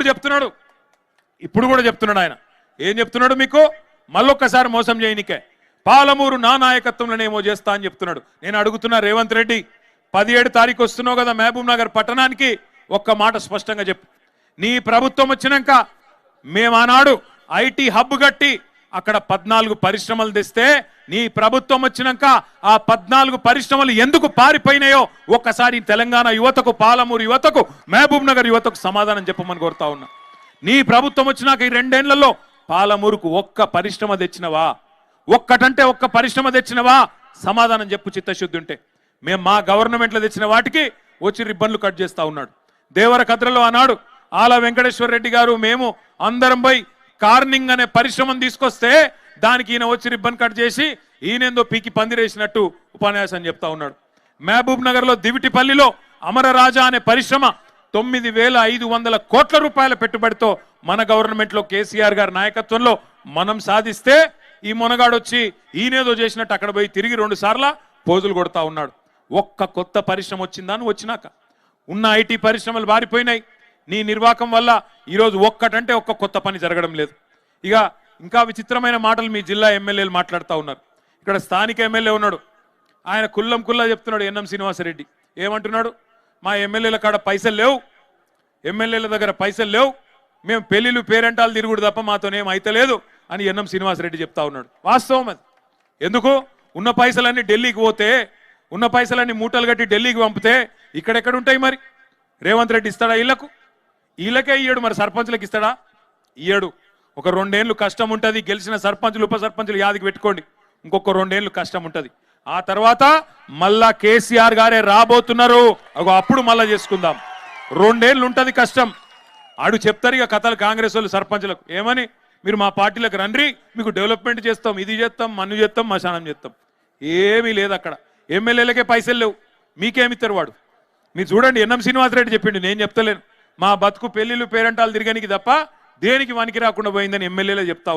చెప్తున్నాడు, ఇప్పుడు కూడా చెప్తున్నాడు. ఆయన ఏం చెప్తున్నాడు మీకు? మళ్ళొక్కసారి మోసం చేయనికే పాలమూరు నా నాయకత్వంలోనేమో చేస్తా అని చెప్తున్నాడు. నేను అడుగుతున్నా రేవంత్ రెడ్డి, 17 తారీఖు వస్తున్నావు కదా మహబూబ్ నగర్ పట్టణానికి, ఒక్క మాట స్పష్టంగా చెప్పు. నీ ప్రభుత్వం వచ్చినాక మేము ఆనాడు ఐటీ హబ్ కట్టి అక్కడ 14 పరిశ్రమలు తెస్తే నీ ప్రభుత్వం వచ్చినాక ఆ 14 పరిశ్రమలు ఎందుకు పారిపోయినాయో ఒక్కసారి తెలంగాణ యువతకు, పాలమూరు యువతకు, మహబూబ్ నగర్ యువతకు సమాధానం చెప్పమని కోరుతా ఉన్నా. నీ ప్రభుత్వం వచ్చినాక ఈ 2 ఏళ్లలో పాలమూరుకు ఒక్క పరిశ్రమ తెచ్చినవా? ఒక్కటంటే ఒక్క పరిశ్రమ తెచ్చినవా? సమాధానం చెప్పు చిత్తశుద్ధి ఉంటే. మేము మా గవర్నమెంట్లో తెచ్చిన వాటికి వచ్చి రిబ్బన్లు కట్ చేస్తా ఉన్నాడు. దేవరకద్రలో ఆనాడు ఆల వెంకటేశ్వర రెడ్డి గారు మేము అందరం పోయి కార్నింగ్ అనే పరిశ్రమను తీసుకొస్తే దానికి ఈయన వచ్చి రిబ్బన్ కట్ చేసి ఈయనేందో పీకి పందిరేసినట్టు ఉపన్యాసం చెప్తా ఉన్నాడు. మహబూబ్ నగర్ లో దివిటిపల్లిలో అమరరాజా అనే పరిశ్రమ 9,500 కోట్ల రూపాయల పెట్టుబడితో మన గవర్నమెంట్ లో కేసీఆర్ గారి నాయకత్వంలో మనం సాధిస్తే ఈ మొనగాడు వచ్చి ఈయనేదో చేసినట్టు అక్కడ పోయి తిరిగి 2 సార్లు పోజులు కొడతా ఉన్నాడు. ఒక్క కొత్త పరిశ్రమ వచ్చిందని వచ్చినాక ఉన్న ఐటీ పరిశ్రమలు బారిపోయినాయి. నీ నిర్వాహకం వల్ల ఈరోజు ఒక్కటంటే ఒక్క కొత్త పని జరగడం లేదు. ఇక ఇంకా విచిత్రమైన మాటలు మీ జిల్లా ఎమ్మెల్యేలు మాట్లాడుతూ ఉన్నారు. ఇక్కడ స్థానిక ఎమ్మెల్యే ఉన్నాడు, ఆయన కుల్లా చెప్తున్నాడు. ఎన్ఎం శ్రీనివాసరెడ్డి ఏమంటున్నాడు? మా ఎమ్మెల్యేల కాడ పైసలు లేవు, ఎమ్మెల్యేల దగ్గర పైసలు లేవు, మేము పెళ్లిళ్ళు పేరెంటాలు తిరుగుడు తప్ప మాతోనేం అయితలేదు అని ఎన్ఎం శ్రీనివాసరెడ్డి చెప్తా ఉన్నాడు. వాస్తవం అది. ఎందుకు? ఉన్న పైసలన్నీ ఢిల్లీకి పోతే, ఉన్న పైసలన్నీ మూటలు కట్టి ఢిల్లీకి పంపితే ఇక్కడెక్కడ ఉంటాయి? మరి రేవంత్ రెడ్డి ఇస్తాడా? వీళ్ళకే ఇయ్యడు, మరి సర్పంచులకు ఇస్తాడా? ఇయ్యడు. ఒక 2 ఏళ్ళు కష్టం ఉంటుంది. గెలిచిన సర్పంచులు ఉప సర్పంచులు యాదికి పెట్టుకోండి, ఇంకొక 2 ఏళ్ళు కష్టం ఉంటుంది. ఆ తర్వాత మళ్ళా కేసీఆర్ గారే రాబోతున్నారు, అప్పుడు మళ్ళా చేసుకుందాం. 2 ఏళ్ళు ఉంటుంది కష్టం. ఆడు చెప్తారు ఇక కథలు కాంగ్రెస్ వాళ్ళు సర్పంచులకు ఏమని, మీరు మా పార్టీలకు రండి, మీకు డెవలప్మెంట్ చేస్తాం, ఇది చేస్తాం, మన్ను చేస్తాం, మశానం చేస్తాం. ఏమీ లేదు అక్కడ. ఎమ్మెల్యేలకే పైసలు లేవు, మీకేమిస్తారు వాడు? మీరు చూడండి, ఎన్ఎం శ్రీనివాసరెడ్డి చెప్పిండు, నేను చెప్తలేను. మా బతుకు పెళ్లిళ్ళు పేరెంటాలు తిరగనికి తప్ప దేనికి వనికి రాకుండా పోయిందని ఎమ్మెల్యేలే చెప్తా